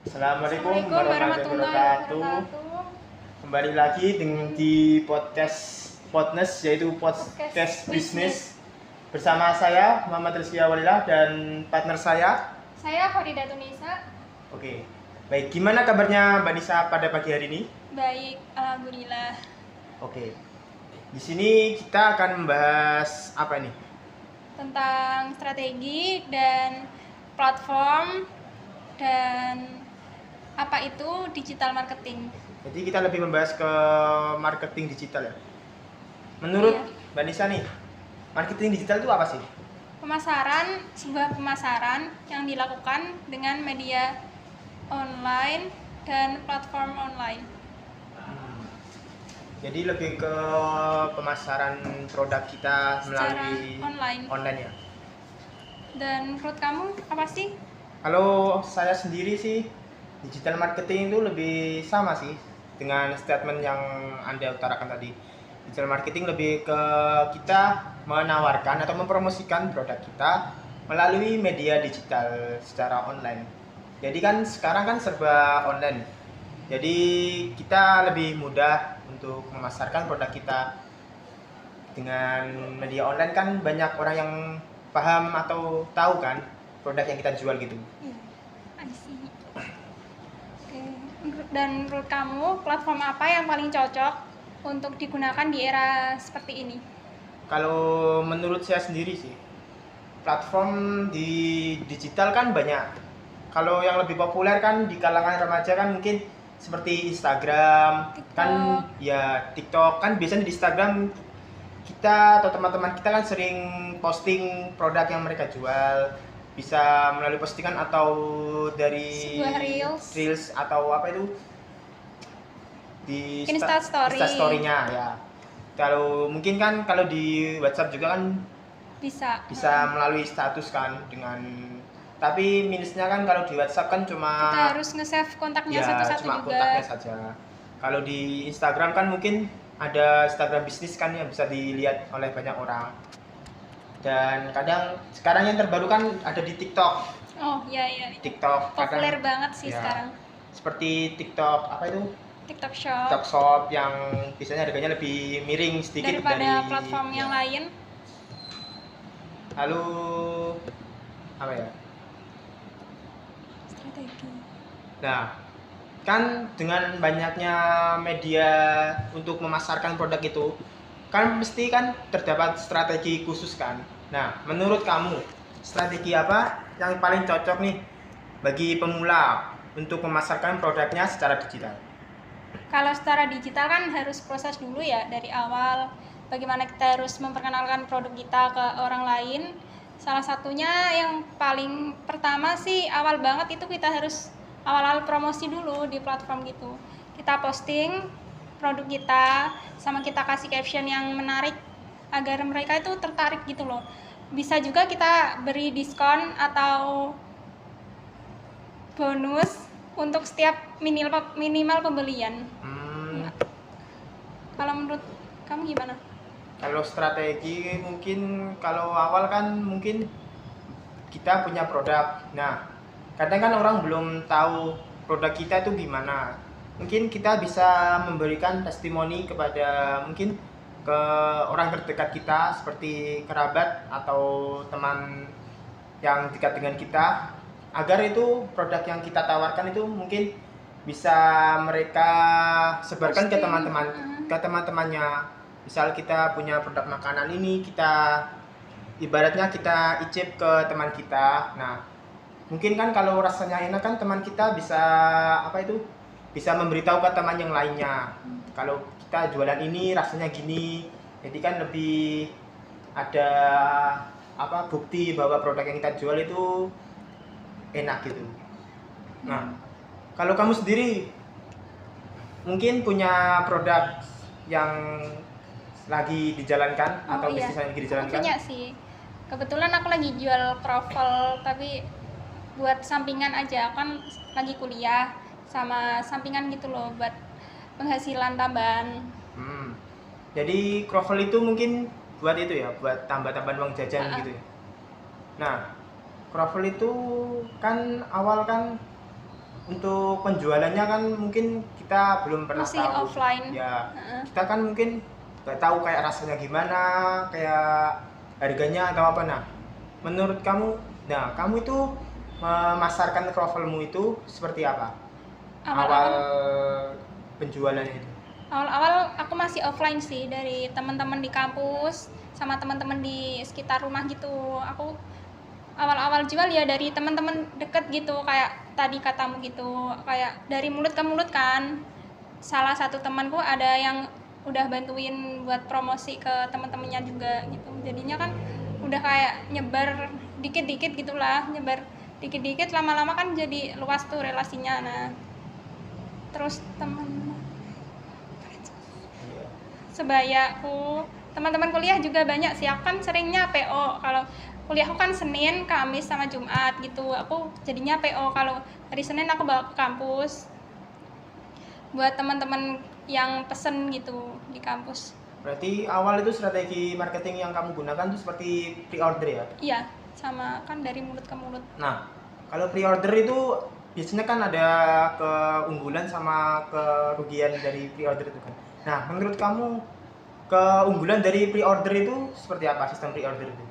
Assalamualaikum Assalamualaikum warahmatullahi warahmatullahi wabarakatuh. wabarakatuh. Kembali lagi di podcast yaitu podcast Podcast bisnis bisnis. bersama saya Muhammad Rizky Awalillah dan partner saya. Saya Farida Tunisa. Oke, baik. Gimana kabarnya Mbak Nisa pada pagi hari ini? Baik, alhamdulillah. Oke, di sini kita akan membahas apa nih? Tentang strategi dan platform dan apa itu digital marketing. Jadi kita lebih membahas ke marketing digital ya. Menurut Iya. Mbak Nisa nih, marketing digital itu apa sih? Sebuah pemasaran yang dilakukan dengan media online dan platform online. Jadi lebih ke pemasaran produk kita melalui Secara online. ya. Dan menurut kamu apa sih? Kalau saya sendiri sih, digital marketing itu lebih sama sih dengan statement yang Anda utarakan tadi. Digital marketing lebih ke kita menawarkan atau mempromosikan produk kita melalui media digital secara online. Jadi kan sekarang kan serba online. Jadi kita lebih mudah untuk memasarkan produk kita. Dengan media online kan banyak orang yang paham atau tahu kan produk yang kita jual gitu. I see. Oke. Dan menurut kamu platform apa yang paling cocok untuk digunakan di era seperti ini? Kalau menurut saya sendiri sih, platform di digital kan banyak. Kalau yang lebih populer kan di kalangan remaja kan mungkin seperti Instagram, TikTok. kan ya TikTok kan biasanya di Instagram kita atau teman-teman kita kan sering posting produk yang mereka jual, bisa melalui postingan atau dari Sebuah reels atau apa itu di Instastory. Instastory-nya ya. Kalau mungkin kan kalau di WhatsApp juga kan bisa melalui status kan dengan, tapi minusnya kan kalau di WhatsApp kan cuma kita harus nge-save kontaknya ya satu-satu cuma juga. kontaknya saja. Kalau di Instagram kan mungkin ada Instagram bisnis kan yang bisa dilihat oleh banyak orang. Dan kadang sekarang yang terbaru kan ada di TikTok. Oh iya. TikTok Populer banget sih ya, sekarang. seperti TikTok apa itu? TikTok Shop. TikTok Shop yang biasanya harganya lebih miring sedikit Daripada dari platform yang lain. Lalu apa ya? Strategi. Nah, kan dengan banyaknya media untuk memasarkan produk itu, kan mesti kan terdapat strategi khusus kan. Nah, menurut kamu strategi apa yang paling cocok nih bagi pemula untuk memasarkan produknya secara digital? Kalau secara digital kan harus proses dulu ya dari awal, bagaimana kita harus memperkenalkan produk kita ke orang lain. Salah satunya yang paling pertama sih awal banget itu kita harus awal-awal promosi dulu di platform gitu. Kita posting produk kita sama kita kasih caption yang menarik agar mereka itu tertarik gitu loh. Bisa juga kita beri diskon atau bonus untuk setiap minimal pembelian. Kalau menurut kamu gimana? Kalau strategi mungkin kalau awal kan mungkin kita punya produk. Nah, kadang kan orang belum tahu produk kita itu gimana. Mungkin kita bisa memberikan testimoni kepada mungkin ke orang terdekat kita seperti kerabat atau teman yang dekat dengan kita, agar itu produk yang kita tawarkan itu mungkin bisa mereka sebarkan ke teman-temannya. Misal kita punya produk makanan ini, kita ibaratnya kita icip ke teman kita. Nah, mungkin kan kalau rasanya enak kan teman kita bisa apa itu? Bisa memberitahu ke teman yang lainnya. Kalau kita jualan ini rasanya gini. Jadi kan lebih ada apa bukti bahwa produk yang kita jual itu enak gitu. Nah, kalau kamu sendiri mungkin punya produk yang lagi dijalankan atau bisnis yang lagi dijalankan? Punya sih. Kebetulan aku lagi jual kroffel tapi buat sampingan aja, kan lagi kuliah sama sampingan gitu loh buat penghasilan tambahan. Jadi kroffel itu mungkin buat itu ya, buat tambah-tambahan uang jajan gitu ya. Nah, kroffel itu kan awal kan untuk penjualannya kan mungkin kita belum pernah Masih tahu. offline. Ya, Heeh. kita kan mungkin nggak tahu kayak rasanya gimana, kayak harganya atau apa. Nah, menurut kamu, nah kamu itu memasarkan krovelmu itu seperti apa? Awal Awal-awal penjualannya itu. awal-awal aku masih offline sih, dari teman-teman di kampus sama teman-teman di sekitar rumah gitu. Aku awal-awal jual ya dari teman-teman deket gitu, kayak tadi katamu gitu, kayak dari mulut ke mulut kan. Salah satu temanku ada yang udah bantuin buat promosi ke teman-temannya juga gitu, jadinya kan udah kayak nyebar dikit-dikit gitulah, nyebar dikit-dikit, lama-lama kan jadi luas tuh relasinya. Nah, terus sebayaku, teman-teman kuliah juga banyak sih. Aku kan seringnya PO, kalau kuliahku kan Senin, Kamis sama Jumat gitu, aku jadinya PO. Kalau hari Senin aku bawa ke kampus buat teman-teman yang pesen gitu di kampus. Berarti awal itu strategi marketing yang kamu gunakan itu seperti pre-order ya? Iya, sama kan dari mulut ke mulut. Nah, kalau pre-order itu biasanya kan ada keunggulan sama kerugian dari pre-order itu kan. Nah, menurut kamu keunggulan dari pre-order itu seperti apa sistem pre-order itu?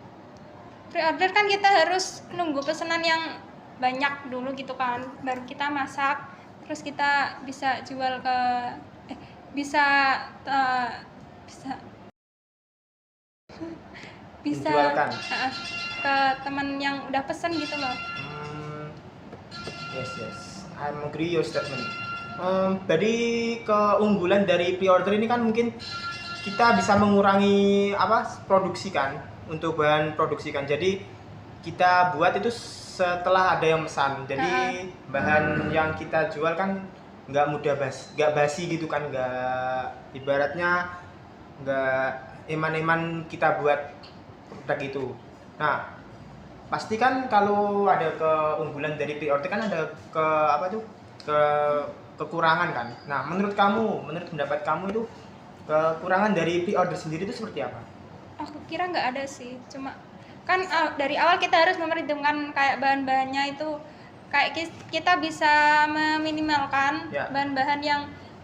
Pre-order kan kita harus nunggu pesanan yang banyak dulu gitu kan, baru kita masak, terus kita bisa jual ke bisa eh, bisa bisa Menjualkan. ke teman yang udah pesen gitu loh. Yes, yes. I'm agree your statement. Dari keunggulan dari pre-order ini kan mungkin kita bisa mengurangi produksi kan, untuk bahan produksi kan. Jadi kita buat itu setelah ada yang pesan. Jadi bahan yang kita jual kan nggak basi gitu kan, nggak ibaratnya nggak eman-eman kita buat produk itu. Nah, pasti kan kalau ada keunggulan dari pre-order kan ada kekurangan kan. Nah, menurut pendapat kamu itu kekurangan dari pre-order sendiri itu seperti apa? Aku kira nggak ada sih, cuma kan dari awal kita harus memperhitungkan kayak bahan-bahannya itu, kayak kita bisa meminimalkan Ya. bahan-bahan yang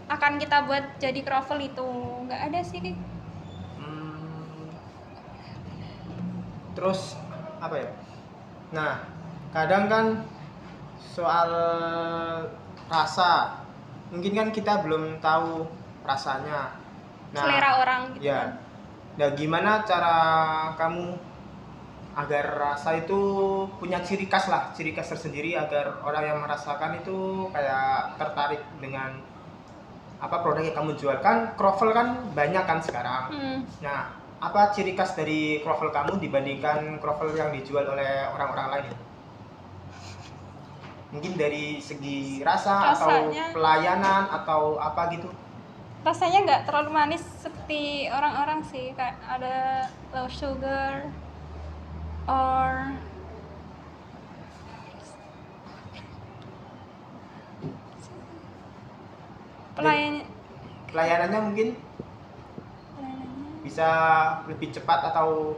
akan kita buat jadi krovel itu. Nggak ada sih. Terus apa ya? Nah, kadang kan soal rasa, mungkin kan kita belum tahu rasanya. Nah, Selera orang gitu. ya. Nah, gimana cara kamu agar rasa itu punya ciri khas tersendiri, agar orang yang merasakan itu kayak tertarik dengan produk yang kamu jual? Kan krovel kan banyak kan sekarang. Nah, apa ciri khas dari krovel kamu dibandingkan krovel yang dijual oleh orang-orang lain? Mungkin dari segi rasa atau pelayanan atau apa gitu? Rasanya nggak terlalu manis seperti orang-orang sih, kayak ada low sugar or pelayanannya mungkin bisa lebih cepat atau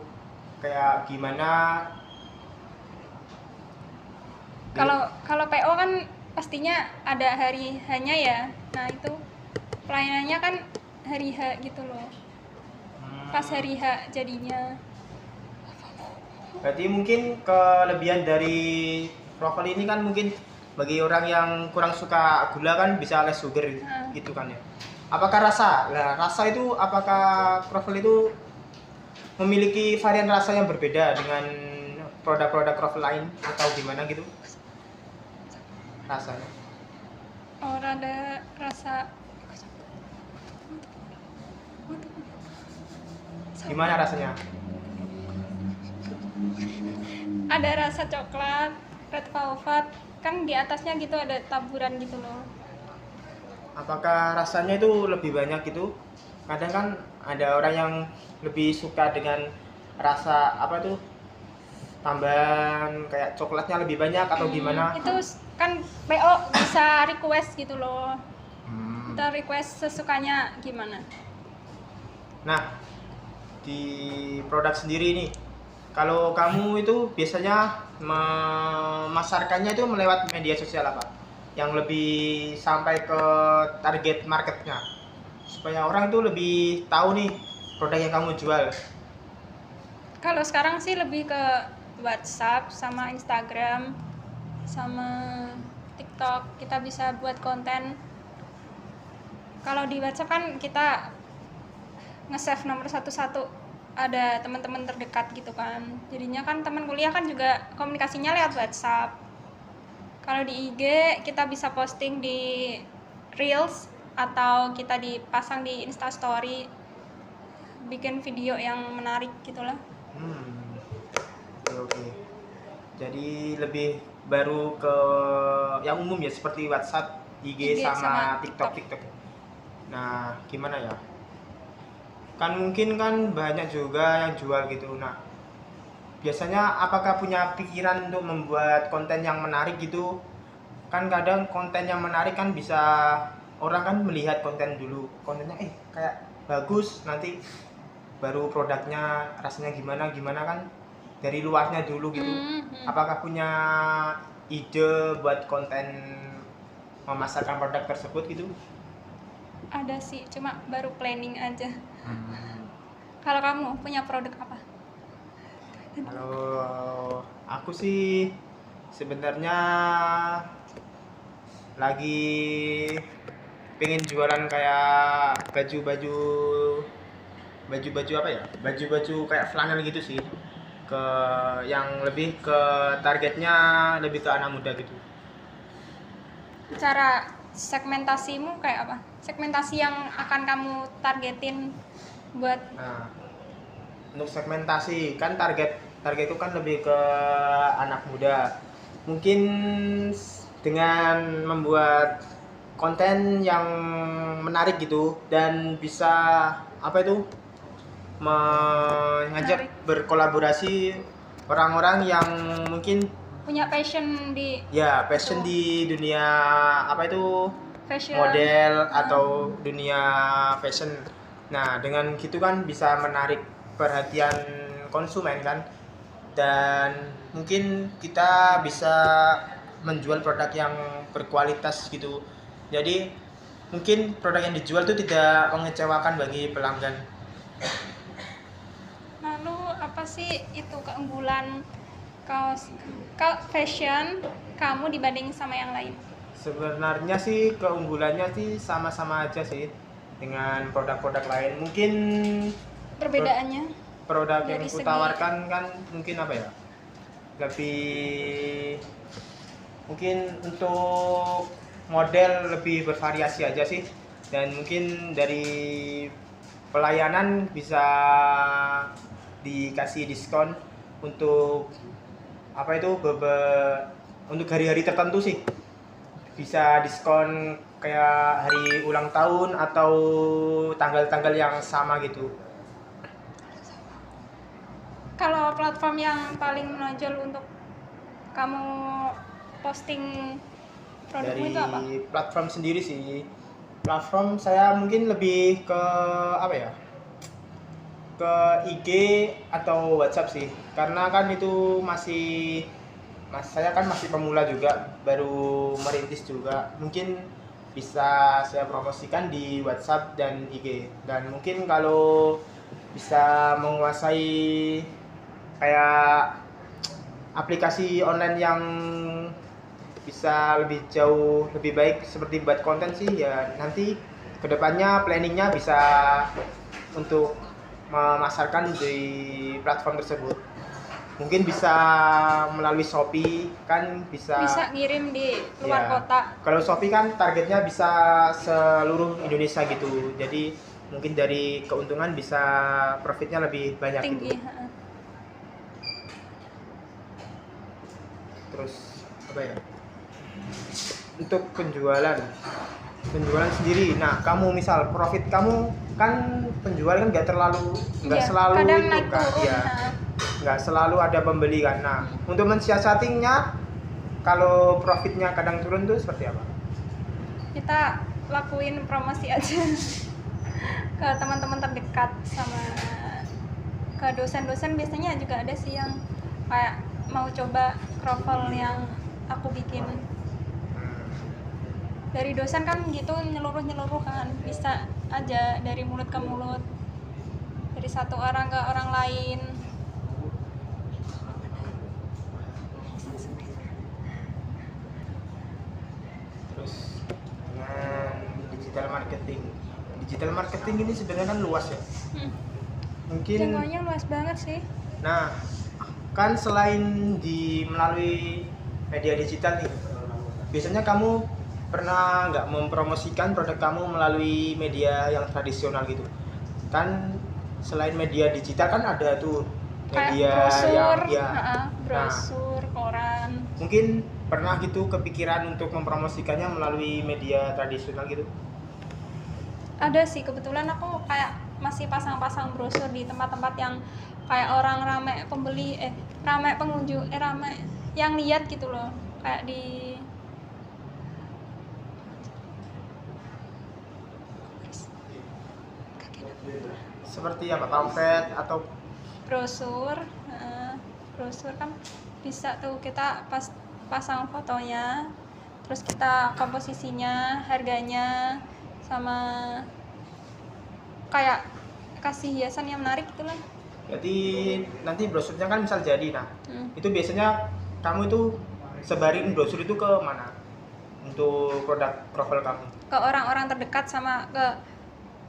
kayak gimana? Kalau PO kan pastinya ada hari hanya ya. Nah, itu pelayanannya kan hari H gitu loh. Pas hari H jadinya. Berarti mungkin kelebihan dari krovel ini kan mungkin bagi orang yang kurang suka gula kan bisa less sugar gitu kan ya. Apakah rasa? Nah, rasa itu apakah krovel itu memiliki varian rasa yang berbeda dengan produk-produk krovel lain atau gimana gitu? Rasanya. Oh, ada rasa. Gimana rasanya? Ada rasa coklat, red velvet, kan di atasnya gitu ada taburan gitu loh. Apakah rasanya itu lebih banyak gitu? Kadang kan ada orang yang lebih suka dengan rasa tambahan kayak coklatnya lebih banyak atau gimana? Itu kan PO bisa request gitu loh. Kita request sesukanya gimana. Nah, di produk sendiri nih, kalau kamu itu biasanya memasarkannya itu melewat media sosial apa? yang lebih sampai ke target marketnya, supaya orang tuh lebih tahu nih produk yang kamu jual. Kalau sekarang sih lebih ke WhatsApp sama Instagram sama TikTok, kita bisa buat konten. Kalau di WhatsApp kan kita nge-save nomor satu-satu, ada teman-teman terdekat gitu kan, jadinya kan teman kuliah kan juga komunikasinya lewat WhatsApp. Kalau di IG kita bisa posting di Reels atau kita dipasang di Instastory, bikin video yang menarik gitulah. Oke, oke. Jadi lebih baru ke yang umum ya, seperti WhatsApp, IG, sama TikTok. Nah, gimana ya? Kan mungkin kan banyak juga yang jual gitu. Nah, biasanya apakah punya pikiran untuk membuat konten yang menarik gitu? Kan kadang konten yang menarik kan bisa orang kan melihat konten dulu, kontennya kayak bagus, nanti baru produknya rasanya gimana kan dari luarnya dulu gitu. Apakah punya ide buat konten memasarkan produk tersebut gitu? Ada sih, cuma baru planning aja. Kalau kamu punya produk apa? Kalau aku sih sebenarnya lagi pengen jualan kayak baju-baju apa ya, baju-baju kayak flanel gitu sih, ke yang lebih ke targetnya lebih ke anak muda gitu. Cara segmentasimu kayak apa? Segmentasi yang akan kamu targetin buat Nah, untuk segmentasi kan targetku kan lebih ke anak muda. Mungkin dengan membuat konten yang menarik gitu dan bisa apa itu mengajak berkolaborasi orang-orang yang mungkin punya passion di passion di dunia apa itu fashion, model atau dunia fashion. Nah, dengan gitu kan bisa menarik perhatian konsumen kan, dan mungkin kita bisa menjual produk yang berkualitas gitu. Jadi mungkin produk yang dijual itu tidak mengecewakan bagi pelanggan. Lalu apa sih itu keunggulan kaos fashion kamu dibanding sama yang lain? Sebenarnya sih keunggulannya sih sama-sama aja sih dengan produk-produk lain. Mungkin Perbedaannya produk yang dari segi kutawarkan kan mungkin apa ya, lebih mungkin untuk model lebih bervariasi aja sih, dan mungkin dari pelayanan bisa dikasih diskon untuk apa itu untuk hari-hari tertentu sih, bisa diskon kayak hari ulang tahun atau tanggal-tanggal yang sama gitu. Kalau platform yang paling menonjol untuk kamu posting produkmu Dari itu apa? platform sendiri sih, platform saya mungkin lebih ke apa ya, ke IG atau WhatsApp sih, karena kan itu saya kan masih pemula juga, baru merintis juga. Mungkin bisa saya promosikan di WhatsApp dan IG, dan mungkin kalau bisa menguasai kayak aplikasi online yang bisa lebih jauh lebih baik seperti buat konten sih ya, nanti kedepannya planningnya bisa untuk memasarkan di platform tersebut. Mungkin bisa melalui Shopee kan, bisa ngirim di luar ya. kota. Kalau Shopee kan targetnya bisa seluruh Indonesia gitu, jadi mungkin dari keuntungan bisa profitnya lebih banyak Tinggi. gitu. Terus apa ya, untuk penjualan sendiri, nah kamu misal profit kamu kan penjualan kan nggak selalu kadang itu naik kan turun, ya, nggak selalu ada pembeli kan. Nah, untuk mensiasatinya kalau profitnya kadang turun tuh seperti apa? Kita lakuin promosi aja ke teman-teman terdekat sama ke dosen-dosen. Biasanya juga ada sih yang kayak mau coba kroffel yang aku bikin. dari dosen kan gitu nyeluruh kan, bisa aja dari mulut ke mulut, dari satu orang ke orang lain. Terus dengan digital marketing ini sebenarnya kan luas ya, mungkin. Jangkauannya luas banget sih. Nah, kan selain melalui media digital nih, biasanya kamu pernah nggak mempromosikan produk kamu melalui media yang tradisional gitu? Kan selain media digital kan ada tuh media brosur, yang brosur, koran. Mungkin pernah gitu kepikiran untuk mempromosikannya melalui media tradisional gitu? Ada sih, kebetulan aku kayak masih pasang-pasang brosur di tempat-tempat yang kayak orang rame pembeli, rame pengunjung, rame yang lihat gitu loh, kayak di seperti apa, pamflet atau brosur. Brosur kan bisa tuh kita pasang fotonya, terus kita komposisinya, harganya, sama kayak kasih hiasan yang menarik gitu lah. Jadi nanti brosurnya kan misal jadi, nah itu biasanya kamu itu sebarin brosur itu ke mana untuk produk profil kamu? Ke orang-orang terdekat, sama ke,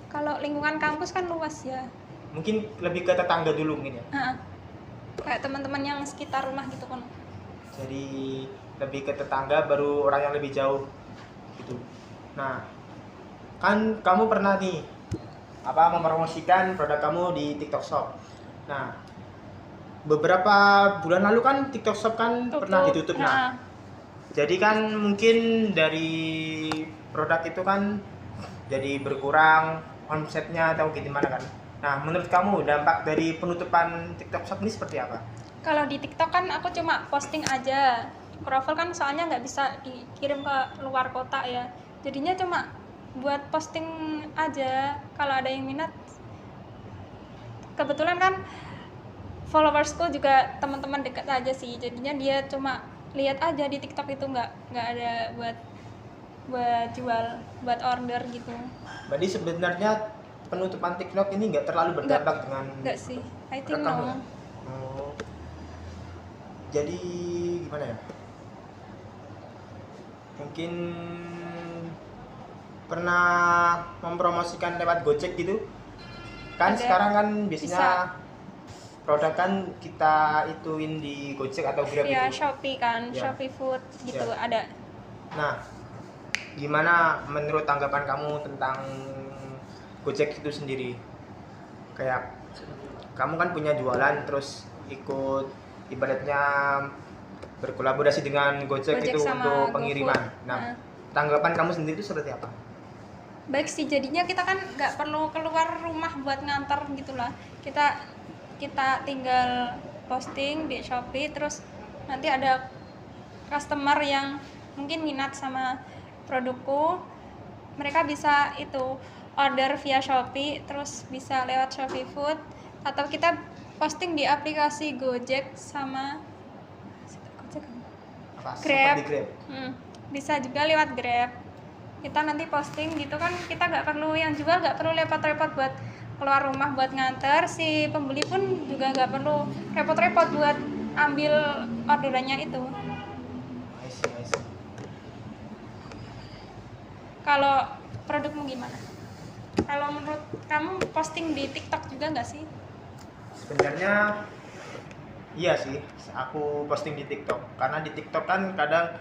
kalau lingkungan kampus kan luas ya, mungkin lebih ke tetangga dulu mungkin ya. Kayak teman-teman yang sekitar rumah gitu kan. Jadi lebih ke tetangga, baru orang yang lebih jauh gitu. Nah, kan kamu pernah nih mempromosikan produk kamu di TikTok Shop. Nah, beberapa bulan lalu kan TikTok Shop kan pernah ditutup. Nah, jadi kan mungkin dari produk itu kan jadi berkurang omsetnya atau gimana kan. Nah, menurut kamu dampak dari penutupan TikTok Shop ini seperti apa? Kalau di TikTok kan aku cuma posting aja, profil kan soalnya nggak bisa dikirim ke luar kota ya, jadinya cuma buat posting aja. Kalau ada yang minat, kebetulan kan followersku juga teman-teman dekat aja sih, jadinya dia cuma lihat aja di TikTok itu, nggak ada buat jual, buat order gitu. Berarti sebenarnya penutupan TikTok ini nggak terlalu berdampak dengan nggak sih, I think kamu? no. Jadi gimana ya? Mungkin pernah mempromosikan lewat Gojek gitu? Kan Ada. Sekarang kan biasanya Bisa. Produk kan kita ituin di Gojek atau Grab Ya, gitu. Shopee kan, Ya. Shopee Food gitu Ya. ada. Nah, gimana menurut tanggapan kamu tentang Gojek itu sendiri? Kayak kamu kan punya jualan, terus ikut ibaratnya berkolaborasi dengan Gojek itu untuk pengiriman. Nah, tanggapan kamu sendiri itu seperti apa? Baik sih, jadinya kita kan nggak perlu keluar rumah buat nganter gitulah. Kita tinggal posting di Shopee, terus nanti ada customer yang mungkin minat sama produkku, mereka bisa itu order via Shopee, terus bisa lewat Shopee Food, atau kita posting di aplikasi Gojek sama Grab. Grab. Bisa juga lewat Grab. Kita nanti posting gitu kan, kita nggak perlu, yang jual nggak perlu repot-repot buat keluar rumah buat nganter, si pembeli pun juga nggak perlu repot-repot buat ambil orderannya itu. I see. Kalau produkmu gimana? Kalau menurut kamu posting di TikTok juga nggak sih? Sebenarnya iya sih, aku posting di TikTok karena di TikTok kan kadang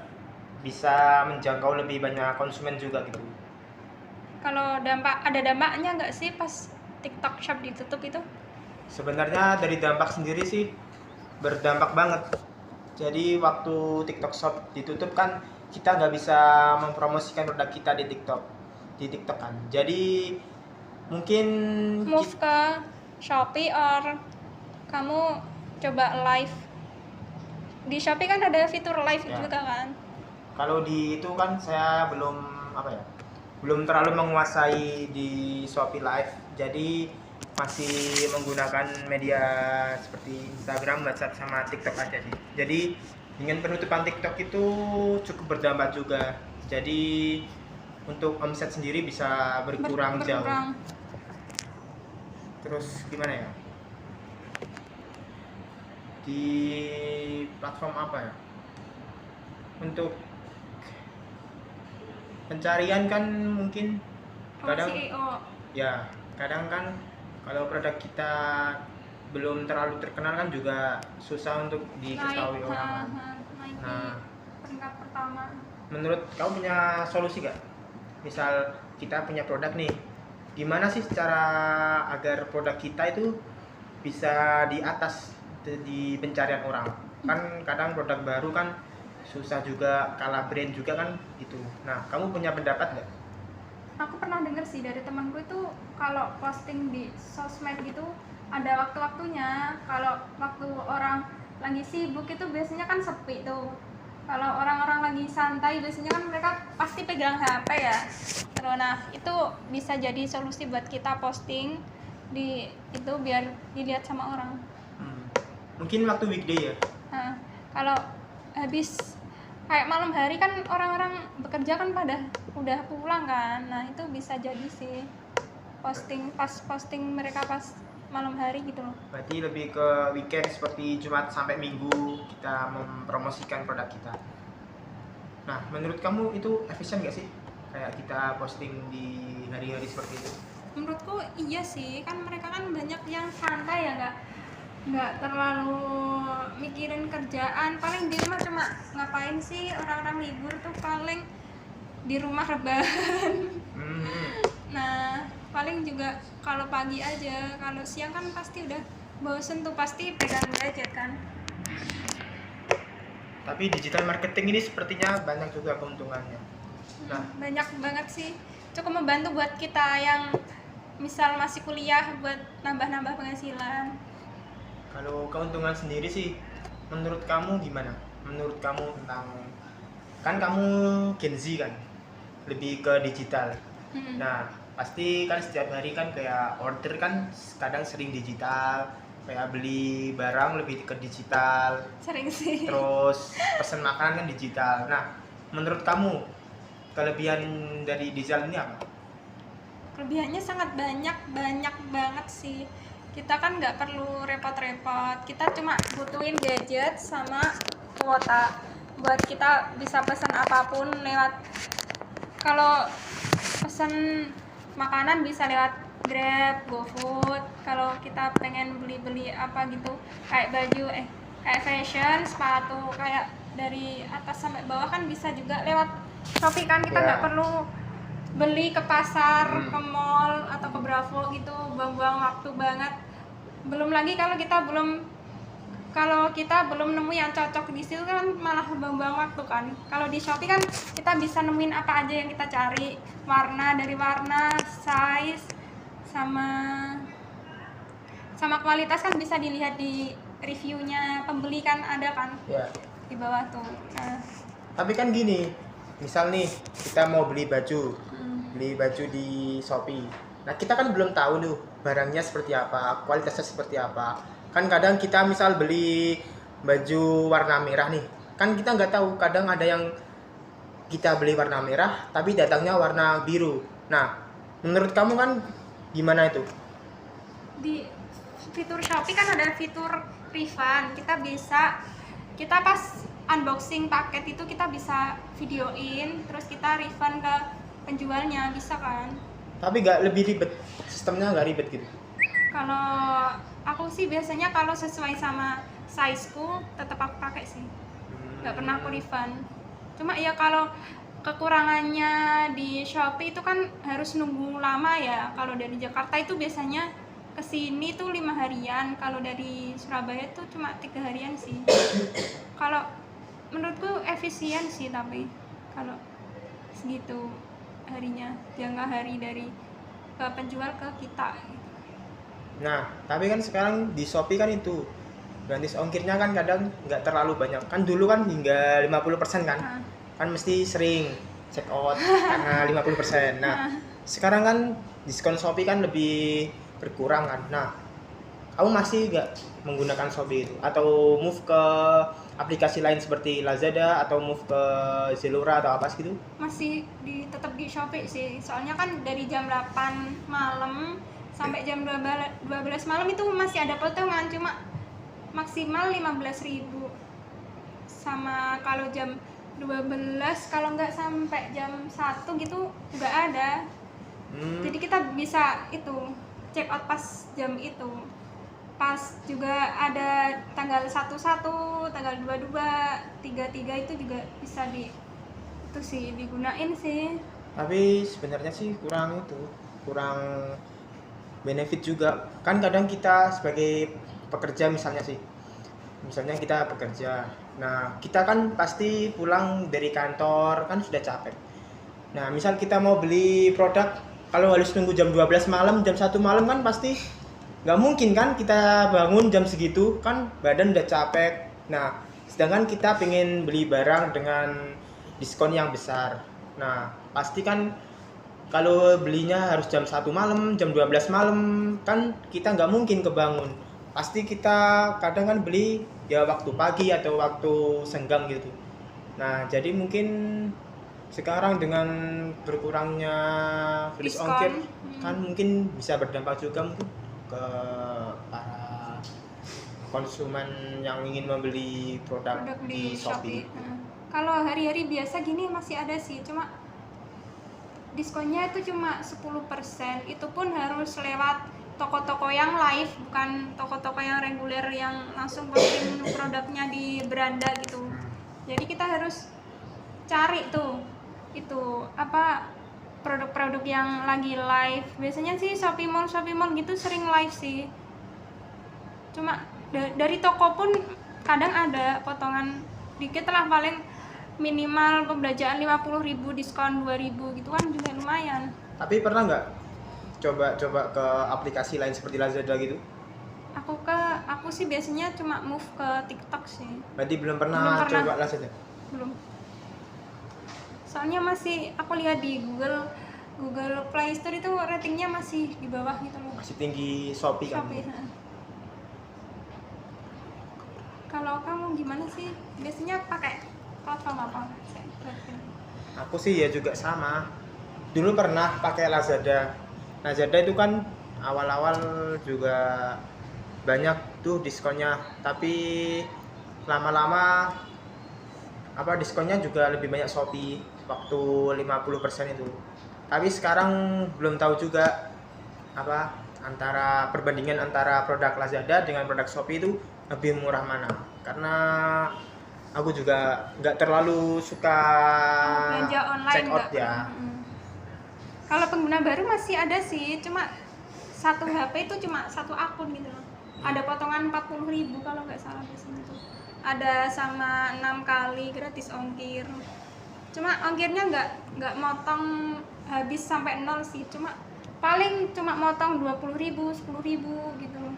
bisa menjangkau lebih banyak konsumen juga gitu. Kalau ada dampaknya nggak sih pas TikTok Shop ditutup itu? Sebenarnya dari dampak sendiri sih berdampak banget. Jadi waktu TikTok Shop ditutup kan kita nggak bisa mempromosikan produk kita di TikTok kan. Jadi mungkin move ke Shopee, or kamu coba live di Shopee kan ada fitur live ya. juga kan. Kalau di itu kan saya belum terlalu menguasai di Shopee Live, jadi masih menggunakan media seperti Instagram, WhatsApp, sama TikTok aja sih. Jadi dengan penutupan TikTok itu cukup berdampak juga. Jadi untuk omset sendiri bisa berkurang jauh. berkurang. Terus gimana ya? Di platform apa ya? Untuk pencarian kan mungkin kadang SEO. ya, kadang kan kalau produk kita belum terlalu terkenal kan juga susah untuk diketahui naik, orang kan. naik Nah, di peringkat pertama. menurut kamu punya solusi gak? Misal kita punya produk nih, gimana sih cara agar produk kita itu bisa di atas di pencarian orang? Kan kadang produk baru kan susah juga, kalah brand juga kan gitu. Nah, kamu punya pendapat nggak? Aku pernah denger sih dari temanku itu kalau posting di sosmed gitu ada waktu-waktunya. Kalau waktu orang lagi sibuk itu biasanya kan sepi tuh. Kalau orang-orang lagi santai biasanya kan mereka pasti pegang HP ya. Terus nah itu bisa jadi solusi buat kita posting di itu biar dilihat sama orang. Mungkin waktu weekday ya. Nah, kalau habis kayak malam hari kan orang-orang bekerja kan pada udah pulang kan. Nah, itu bisa jadi sih posting mereka pas malam hari gitu loh. Berarti lebih ke weekend seperti Jumat sampai Minggu kita mempromosikan produk kita. Nah, menurut kamu itu efisien nggak sih? Kayak kita posting di hari-hari seperti itu? Menurutku iya sih, kan mereka kan banyak yang santai ya, nggak terlalu mikirin kerjaan. Paling di rumah cuma ngapain sih orang-orang libur tuh, paling di rumah rebahan. Nah, paling juga kalau pagi aja, kalau siang kan pasti udah bosen tuh, pasti pegang gadget kan. Tapi digital marketing ini sepertinya banyak juga keuntungannya. Nah, banyak banget sih, cukup membantu buat kita yang misal masih kuliah buat nambah-nambah penghasilan. kalau keuntungan sendiri sih, menurut kamu gimana? Menurut kamu tentang, kan kamu Gen Z kan, lebih ke digital. Nah, pasti kan setiap hari kan kayak order kan kadang sering digital, kayak beli barang lebih ke digital, Sering sih. terus pesan makanan kan digital. Nah, menurut kamu kelebihan dari digital ini apa? Kelebihannya sangat banyak banget sih. Kita kan nggak perlu repot-repot, kita cuma butuhin gadget sama kuota buat kita bisa pesan apapun lewat. Kalau pesan makanan bisa lewat Grab, GoFood. Kalau kita pengen beli apa gitu, kayak baju, kayak fashion, sepatu, kayak dari atas sampai bawah kan bisa juga lewat Shopee kan. Kita nggak perlu beli ke pasar, ke mall atau ke Bravo gitu, buang-buang waktu banget. Belum lagi kalau kita belum nemu yang cocok di situ kan malah buang-buang waktu kan. Kalau di Shopee kan kita bisa nemuin apa aja yang kita cari, dari warna, size, sama kualitas kan bisa dilihat di reviewnya pembeli kan, ada kan di bawah tuh. Nah, tapi kan gini, misal nih kita mau beli baju di Shopee. Nah, kita kan belum tahu nih barangnya seperti apa, kualitasnya seperti apa. Kan kadang kita misal beli baju warna merah nih, kan kita nggak tahu, kadang ada yang kita beli warna merah tapi datangnya warna biru. Nah, menurut kamu kan gimana itu? Di fitur Shopee kan ada fitur refund. Kita pas unboxing paket itu kita bisa videoin, terus kita refund ke penjualnya, bisa kan. Tapi nggak lebih ribet, sistemnya nggak ribet gitu? Kalau aku sih biasanya kalau sesuai sama sizeku tetap aku pakai sih, nggak pernah aku refund. Cuma ya kalau kekurangannya di Shopee itu kan harus nunggu lama ya. Kalau dari Jakarta itu biasanya kesini tuh 5 harian, kalau dari Surabaya tuh cuma 3 harian sih. Kalau menurutku efisien sih, tapi kalau segitu harinya, jangka hari dari ke penjual ke kita. Nah, tapi kan sekarang di Shopee kan itu gratis ongkirnya kan kadang nggak terlalu banyak. Kan dulu kan hingga 50% kan. Kan mesti sering check out karena 50%. Nah, sekarang kan diskon Shopee kan lebih berkurang kan. Nah, kamu masih nggak menggunakan Shopee itu atau move ke aplikasi lain seperti Lazada atau move ke Zalora atau apa gitu? Masih tetap di Shopee sih, soalnya kan dari jam 8 malam sampai jam 12 malam itu masih ada potongan, cuma maksimal 15.000. Sama kalau jam 12 kalau nggak sampai jam 1 gitu nggak ada. Jadi kita bisa itu check out pas jam itu. Pas juga ada tanggal 11, tanggal 22, 33 itu juga bisa itu sih digunain sih. Tapi sebenarnya sih kurang benefit juga. Kan kadang kita sebagai pekerja misalnya kita bekerja. Nah, kita kan pasti pulang dari kantor kan sudah capek. Nah, misal kita mau beli produk, kalau harus nunggu jam 12 malam, jam 1 malam kan pasti nggak mungkin kan kita bangun jam segitu, kan badan udah capek. Nah, sedangkan kita pengen beli barang dengan diskon yang besar. Nah, pasti kan kalau belinya harus jam 1 malam, jam 12 malam, kan kita nggak mungkin kebangun. Pasti kita kadang kan beli ya waktu pagi atau waktu senggang gitu. Nah, jadi mungkin sekarang dengan berkurangnya fris ongkir kan mungkin bisa berdampak juga mungkin ke para konsumen yang ingin membeli produk di Shopee. Kalau hari-hari biasa gini masih ada sih, cuma diskonnya itu cuma 10%. Itu pun harus lewat toko-toko yang live, bukan toko-toko yang reguler yang langsung posting produknya di beranda gitu. Jadi kita harus cari tuh itu apa produk-produk yang lagi live. Biasanya sih Shopee Mall gitu sering live sih. Cuma dari toko pun kadang ada potongan dikit lah, paling minimal pembelanjaan 50.000 diskon 2.000 gitu kan juga lumayan. Tapi pernah nggak coba ke aplikasi lain seperti Lazada gitu? Aku sih biasanya cuma move ke TikTok sih. Berarti belum pernah coba Lazada? Belum. Soalnya masih aku lihat di Google Play Store itu ratingnya masih di bawah gitu loh. Masih tinggi Shopee kan? Kalau kamu gimana sih? Biasanya pakai platform apa? Aku sih ya juga sama. Dulu pernah pakai Lazada. Lazada itu kan awal-awal juga banyak tuh diskonnya, tapi lama-lama diskonnya juga lebih banyak Shopee waktu 50% itu. Tapi sekarang belum tahu juga perbandingan antara produk Lazada dengan produk Shopee itu lebih murah mana, karena aku juga nggak terlalu suka belanja online check out ya. Kalau pengguna baru masih ada sih, cuma satu HP itu cuma satu akun gitu loh. Ada potongan 40.000 kalau nggak salah biasanya tuh. Ada sama 6 kali gratis ongkir. Cuma ongkirnya nggak motong habis sampai 0 sih, paling cuma motong 20.000, 10.000 gitu loh.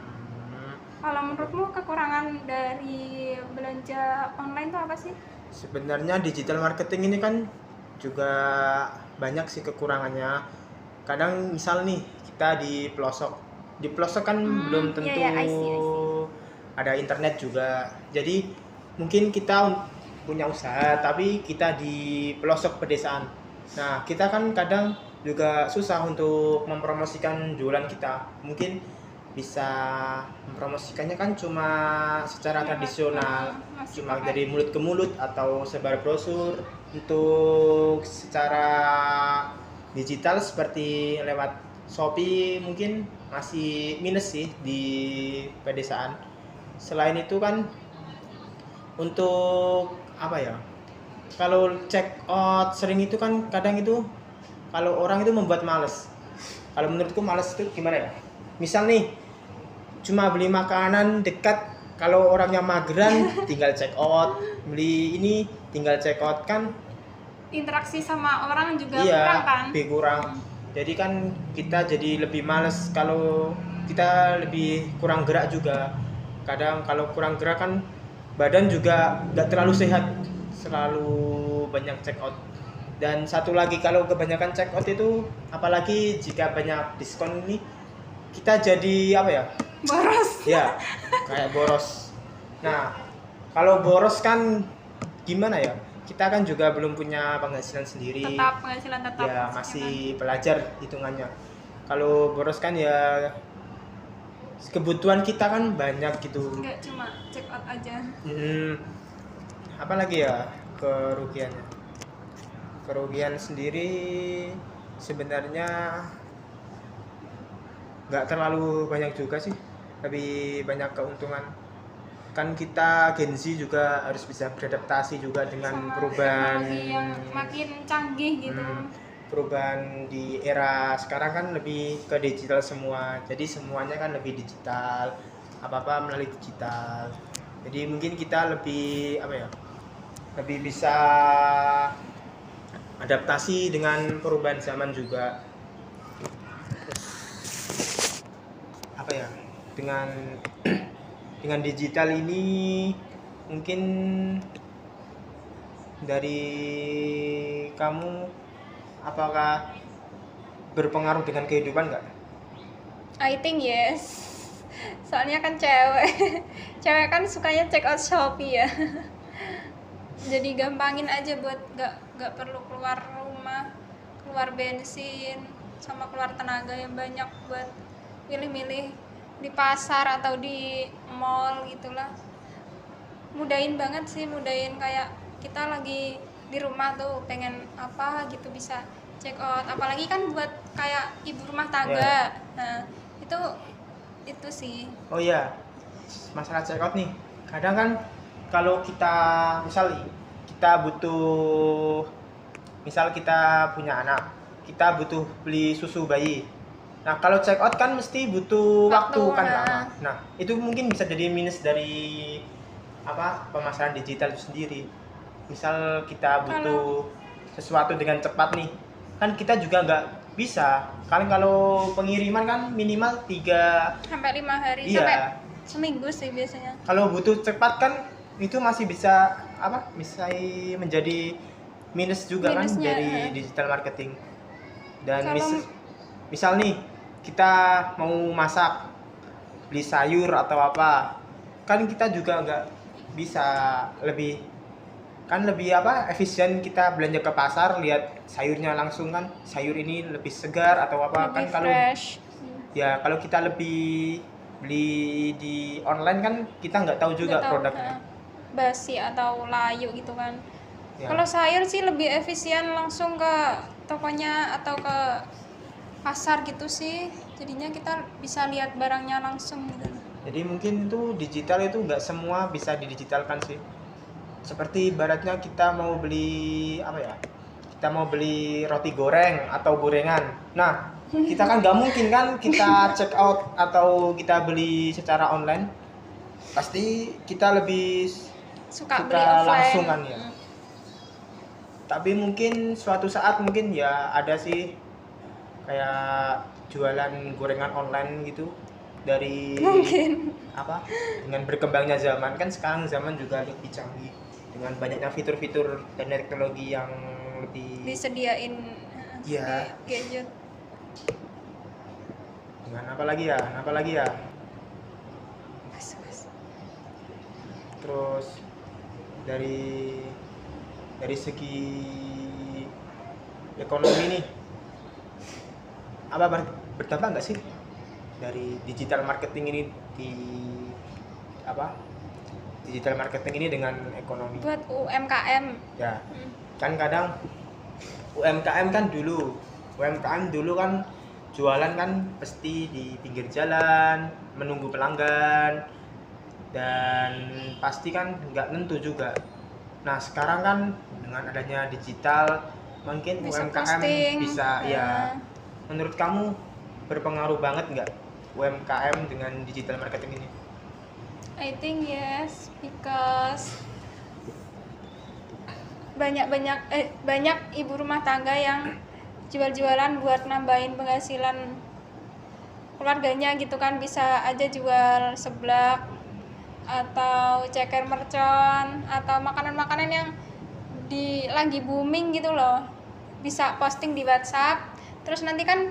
Kalau menurutmu kekurangan dari belanja online itu apa sih? Sebenarnya digital marketing ini kan juga banyak sih kekurangannya. Kadang misal nih kita di pelosok kan belum tentu I see. ada internet juga. Jadi mungkin kita punya usaha tapi kita di pelosok pedesaan. Nah, kita kan kadang juga susah untuk mempromosikan jualan kita. Mungkin bisa mempromosikannya kan cuma secara tradisional, cuma dari mulut ke mulut atau sebar brosur. Untuk secara digital seperti lewat Shopee mungkin masih minus sih di pedesaan. Selain itu kan untuk kalau check out sering itu kan kadang itu kalau orang itu membuat males. Kalau menurutku males itu gimana ya? Misal nih cuma beli makanan dekat, kalau orangnya mageran tinggal check out, beli ini tinggal check out kan interaksi sama orang juga kurang kan? Lebih kurang. Jadi kan kita jadi lebih males, kalau kita lebih kurang gerak juga. Kadang kalau kurang gerak kan badan juga nggak terlalu sehat, selalu banyak check out. Dan satu lagi, kalau kebanyakan check out itu, apalagi jika banyak diskon ini, kita jadi boros. Ya, kayak boros. Nah, Kalau boros kan gimana ya? Kita kan juga belum punya penghasilan sendiri. Tetap penghasilan tetap. Ya maksudnya masih kan. pelajar hitungannya. Kalau boros kan ya kebutuhan kita kan banyak gitu. Nggak cuma check out aja. Apa lagi ya kerugiannya? Kerugian sendiri sebenarnya nggak terlalu banyak juga sih, lebih banyak keuntungan. Kan kita Gen Z juga harus bisa beradaptasi juga dengan Sama perubahan teknologi yang makin canggih gitu. perubahan di era sekarang kan lebih ke digital semua, jadi semuanya kan lebih digital, apa-apa melalui digital. Jadi mungkin kita lebih apa ya, lebih bisa adaptasi dengan perubahan zaman juga. Apa ya, dengan dengan digital ini mungkin dari kamu apakah berpengaruh dengan kehidupan nggak? I think yes. Soalnya kan cewek. Cewek kan sukanya check out Shopee ya. Jadi gampangin aja buat nggak perlu keluar rumah, keluar bensin, sama keluar tenaga yang banyak buat milih-milih di pasar atau di mall gitulah. Mudahin banget sih, mudahin kayak kita lagi di rumah tuh pengen apa gitu bisa check out, apalagi kan buat kayak ibu rumah tangga. Nah itu sih. Oh iya, masalah check out nih. Kadang kan kalau kita misal kita punya anak, kita butuh beli susu bayi. Nah, kalau check out kan mesti butuh waktu kan lama. Nah, itu mungkin bisa jadi minus dari apa pemasaran digital itu sendiri. Misal kita butuh sesuatu dengan cepat nih, kan kita juga nggak bisa. Kalau pengiriman kan minimal 3 sampai 5 hari, iya. sampai seminggu sih biasanya. Kalau butuh cepat kan itu masih bisa bisa menjadi minus juga minusnya, kan dari digital marketing. Dan misal nih kita mau masak, beli sayur atau apa, kan kita juga nggak bisa lebih efisien kita belanja ke pasar, lihat sayurnya langsung kan, sayur ini lebih segar atau apa, lebih kan fresh. Kalau kita lebih beli di online kan kita nggak tahu juga produknya basi atau layu gitu kan. Kalau sayur sih lebih efisien langsung ke tokonya atau ke pasar gitu sih, jadinya kita bisa lihat barangnya langsung gitu. Jadi mungkin itu digital itu nggak semua bisa didigitalkan sih. Seperti ibaratnya kita mau beli kita mau beli roti goreng atau gorengan. Nah, kita kan nggak mungkin kan kita check out atau kita beli secara online. Pasti kita lebih suka beli langsung kan ya. Tapi mungkin suatu saat mungkin ya ada sih kayak jualan gorengan online gitu dari mungkin dengan berkembangnya zaman, kan sekarang zaman juga lebih canggih dengan banyaknya fitur-fitur dan teknologi yang lebih disediain gadget. Dengan apa lagi ya terus dari segi ekonomi nih, apa berdampak nggak sih dari digital marketing ini digital marketing ini dengan ekonomi buat UMKM ya? Kan kadang UMKM dulu kan jualan kan pasti di pinggir jalan menunggu pelanggan dan pasti kan nggak nentu juga. Nah, sekarang kan dengan adanya digital mungkin bisa UMKM posting, bisa ya. Menurut kamu berpengaruh banget nggak UMKM dengan digital marketing ini? I think yes, because banyak ibu rumah tangga yang jual-jualan buat nambahin penghasilan keluarganya gitu kan, bisa aja jual seblak atau ceker mercon atau makanan-makanan yang lagi booming gitu loh, bisa posting di WhatsApp. Terus nanti kan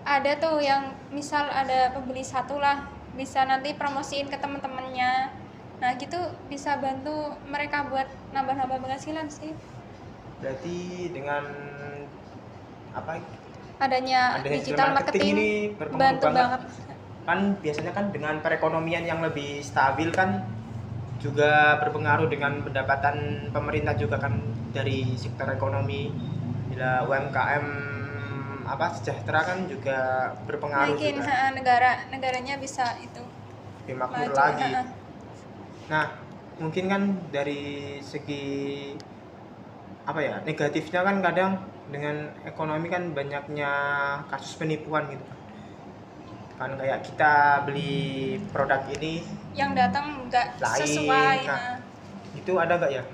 ada tuh yang misal ada pembeli satu lah, bisa nanti promosiin ke teman-temannya Nah gitu bisa bantu mereka buat nambah-nambah penghasilan sih. Berarti dengan apa Adanya ada digital marketing ini berpengaruh bantu banget. banget. Kan biasanya kan dengan perekonomian yang lebih stabil kan juga berpengaruh dengan pendapatan pemerintah juga kan dari sektor ekonomi. Bila UMKM sejahtera kan juga berpengaruh Mungkin juga. negaranya bisa itu Lebih makmur maju. lagi. Nah, mungkin kan dari segi negatifnya kan kadang dengan ekonomi kan banyaknya kasus penipuan gitu kan kayak kita beli produk ini yang datang nggak lain. sesuai. Nah, itu ada nggak ya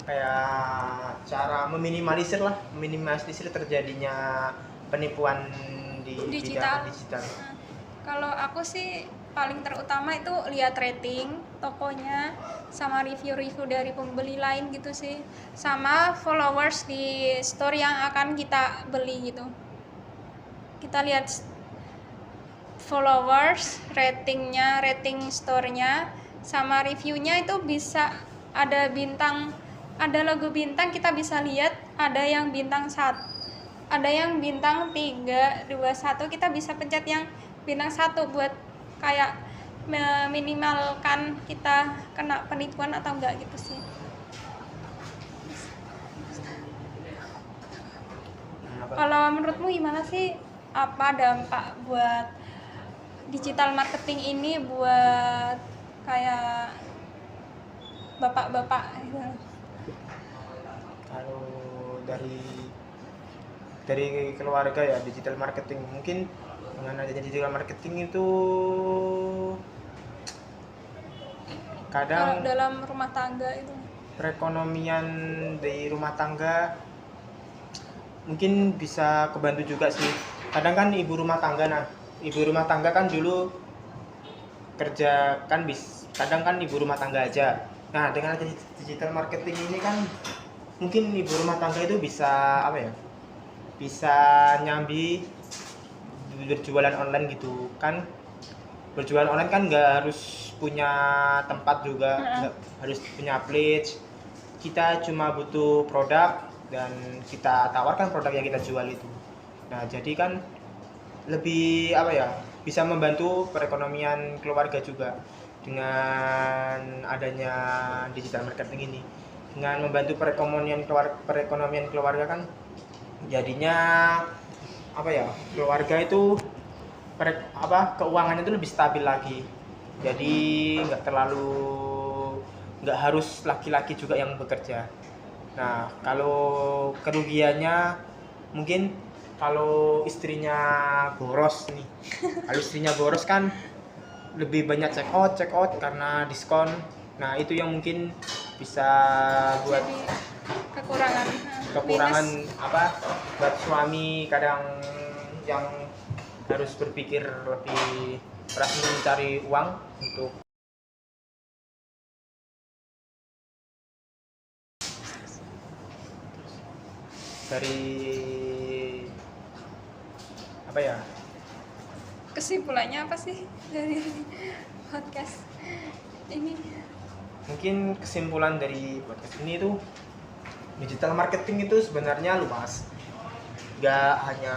kayak cara meminimalisir terjadinya penipuan di digital. bidang digital? Kalau aku sih paling terutama itu lihat rating tokonya sama review-review dari pembeli lain gitu sih, sama followers di store yang akan kita beli gitu. Kita lihat followers, rating store-nya sama reviewnya itu bisa ada bintang, ada logo bintang, kita bisa lihat ada yang bintang 1, ada yang bintang 3, 2, 1, kita bisa pencet yang bintang 1 buat kayak meminimalkan kita kena penipuan atau enggak gitu sih. Kalau menurutmu gimana sih, apa dampak buat digital marketing ini buat kayak bapak-bapak gitu? Kalau dari keluarga ya, digital marketing mungkin dengan adanya digital marketing itu kadang kalau dalam rumah tangga itu perekonomian di rumah tangga mungkin bisa kebantu juga sih. Kadang kan ibu rumah tangga kan dulu kerja kan kadang kan ibu rumah tangga aja. Nah, dengan digital marketing ini kan mungkin ibu rumah tangga itu bisa bisa nyambi berjualan online gitu kan. Berjualan online kan nggak harus punya tempat juga, nggak harus punya pledge. Kita cuma butuh produk dan kita tawarkan produk yang kita jual itu. Nah, jadi kan lebih bisa membantu perekonomian keluarga juga dengan adanya digital marketing ini. Dengan membantu perekonomian keluarga kan jadinya keluarga itu keuangannya itu lebih stabil lagi. Jadi nggak harus laki-laki juga yang bekerja. Nah, kalau kerugiannya mungkin kalau istrinya boros nih. Kalau istrinya boros kan lebih banyak check out karena diskon. Nah, itu yang mungkin bisa buat kekurangan buat suami kadang yang harus berpikir lebih keras mencari uang untuk dari kesimpulannya apa sih dari podcast ini? Mungkin kesimpulan dari podcast ini tuh digital marketing itu sebenarnya luas, nggak hanya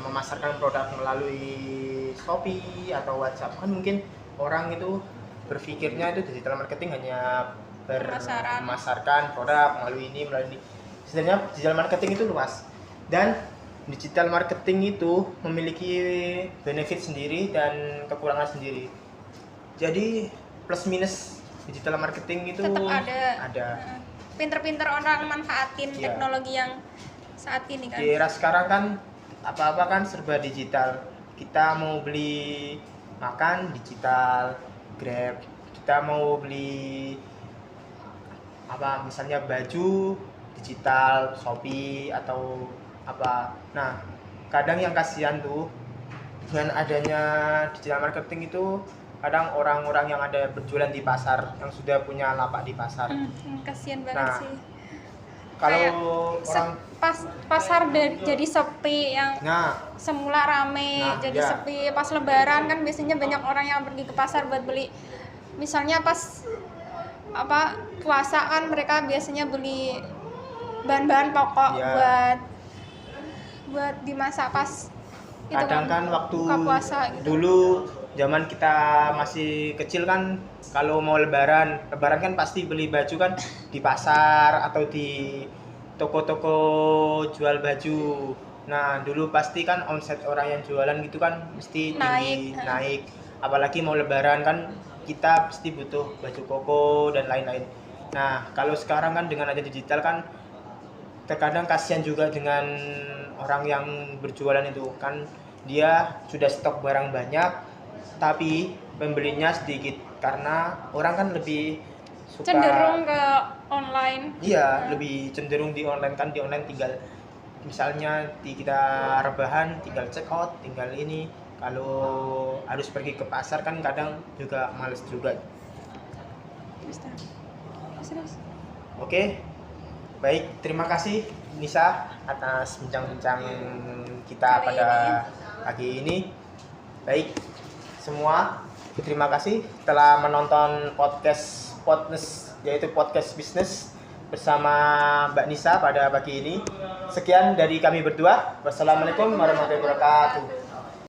memasarkan produk melalui Shopee atau WhatsApp. Kan mungkin orang itu berpikirnya itu digital marketing hanya memasarkan produk melalui ini. Sebenarnya digital marketing itu luas, dan digital marketing itu memiliki benefit sendiri dan kekurangan sendiri. Jadi plus minus digital marketing itu tetap ada. Pinter-pinter orang manfaatin teknologi yang saat ini kan. Di era sekarang kan apa-apa kan serba digital. Kita mau beli makan digital, Grab. Kita mau beli misalnya baju digital, Shopee atau apa. Nah, kadang yang kasihan tuh dengan adanya digital marketing itu kadang orang-orang yang ada berjualan di pasar, yang sudah punya lapak di pasar. Kasihan banget sih. Kalau orang pasar jadi sepi, yang semula rame jadi sepi. Pas lebaran kan biasanya banyak orang yang pergi ke pasar buat beli, misalnya pas puasa kan mereka biasanya beli bahan-bahan pokok Ya. buat dimasak pas itu Kadang kan waktu buka puasa gitu. dulu zaman kita masih kecil kan, kalau mau lebaran kan pasti beli baju kan di pasar atau di toko-toko jual baju. Nah dulu pasti kan omset orang yang jualan gitu kan mesti tinggi, naik. Apalagi mau lebaran kan kita pasti butuh baju koko dan lain-lain. Nah kalau sekarang kan dengan ada digital kan terkadang kasihan juga dengan orang yang berjualan itu kan, dia sudah stok barang banyak tapi pembelinya sedikit karena orang kan lebih suka cenderung ke online. Iya, lebih cenderung di online kan. Di online tinggal misalnya kita rebahan tinggal check out, tinggal ini. Kalau harus pergi ke pasar kan kadang juga males juga. Oke. Baik, terima kasih Nisa atas bincang-bincang kita pada pagi ini. Baik, semua terima kasih telah menonton podcast yaitu podcast bisnis bersama Mbak Nisa pada pagi ini. Sekian dari kami berdua. Wassalamualaikum warahmatullahi wabarakatuh.